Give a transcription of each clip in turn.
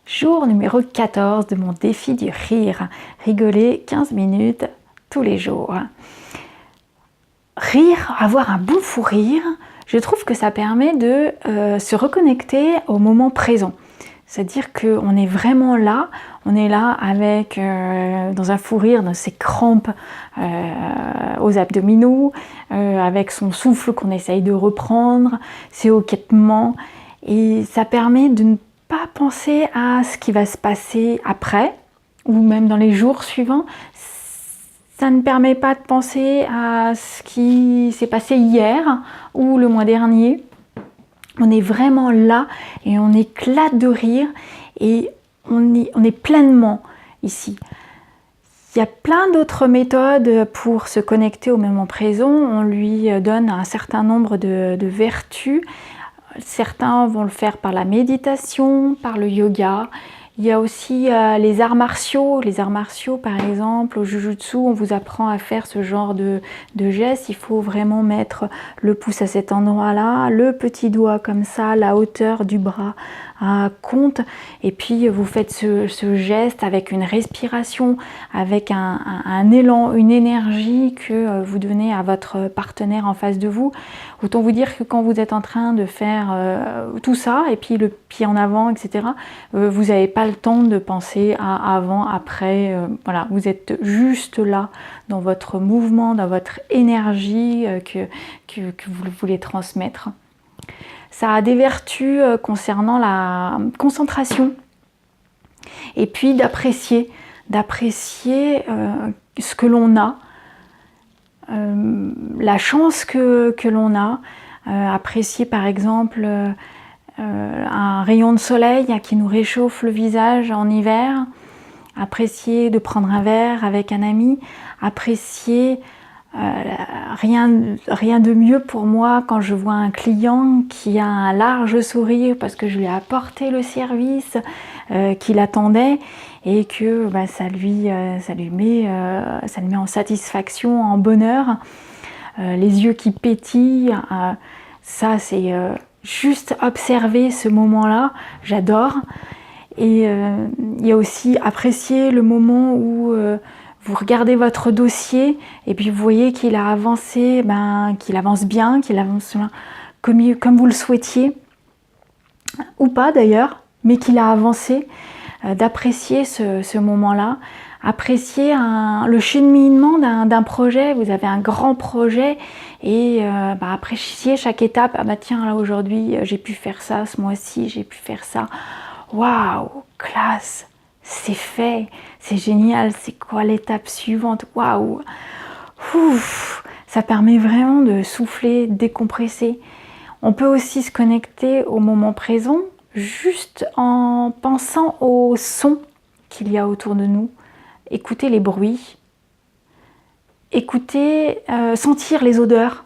Jour numéro 14 de mon défi du rire. Rigoler 15 minutes tous les jours. Rire, avoir un bon fou rire, je trouve que ça permet de se reconnecter au moment présent. C'est-à-dire qu'on est vraiment là, on est là avec, dans un fou rire, dans ses crampes aux abdominaux, avec son souffle qu'on essaye de reprendre, ses hoquetements, et ça permet de ne pas penser à ce qui va se passer après, ou même dans les jours suivants. Ça ne permet pas de penser à ce qui s'est passé hier ou le mois dernier. On est vraiment là et on éclate de rire et on est pleinement ici. Il y a plein d'autres méthodes pour se connecter au moment présent. On lui donne un certain nombre de vertus. Certains vont le faire par la méditation, par le yoga. Il y a aussi les arts martiaux. Les arts martiaux, par exemple, au jujutsu, on vous apprend à faire ce genre de gestes. Il faut vraiment mettre le pouce à cet endroit-là, le petit doigt comme ça, la hauteur du bras compte. Et puis, vous faites ce geste avec une respiration, avec un élan, une énergie que vous donnez à votre partenaire en face de vous. Autant vous dire que quand vous êtes en train de faire tout ça, et puis le pied en avant, etc., vous n'avez pas le temps de penser à avant, après. Voilà, vous êtes juste là dans votre mouvement, dans votre énergie que vous voulez transmettre. Ça a des vertus concernant la concentration et puis d'apprécier ce que l'on a, la chance que l'on a, apprécier par exemple un rayon de soleil qui nous réchauffe le visage en hiver, apprécier de prendre un verre avec un ami, apprécier rien de mieux pour moi quand je vois un client qui a un large sourire parce que je lui ai apporté le service qu'il attendait et que ça lui met en satisfaction, en bonheur, les yeux qui pétillent, ça c'est juste observer ce moment-là, j'adore. Et il y a aussi apprécier le moment où vous regardez votre dossier et puis vous voyez qu'il a avancé, qu'il avance bien, qu'il avance comme vous le souhaitiez, ou pas d'ailleurs, mais qu'il a avancé, d'apprécier ce moment-là, apprécier le cheminement d'un projet. Vous avez un grand projet et apprécier chaque étape. Tiens, là aujourd'hui j'ai pu faire ça, ce mois-ci j'ai pu faire ça. Waouh, classe, c'est fait, c'est génial, c'est quoi l'étape suivante? Waouh, ça permet vraiment de souffler, de décompresser. On peut aussi se connecter au moment présent juste en pensant aux sons qu'il y a autour de nous, écouter les bruits, écouter, sentir les odeurs.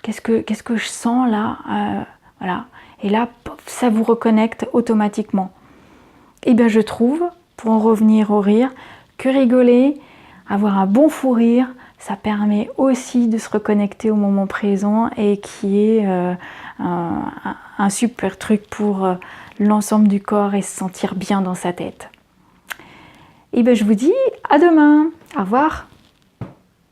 Qu'est-ce que je sens là? Voilà. Et là, ça vous reconnecte automatiquement. Et bien je trouve, pour en revenir au rire, que rigoler, avoir un bon fou rire, ça permet aussi de se reconnecter au moment présent et qui est un super truc pour l'ensemble du corps et se sentir bien dans sa tête. Et bien je vous dis à demain. Au revoir.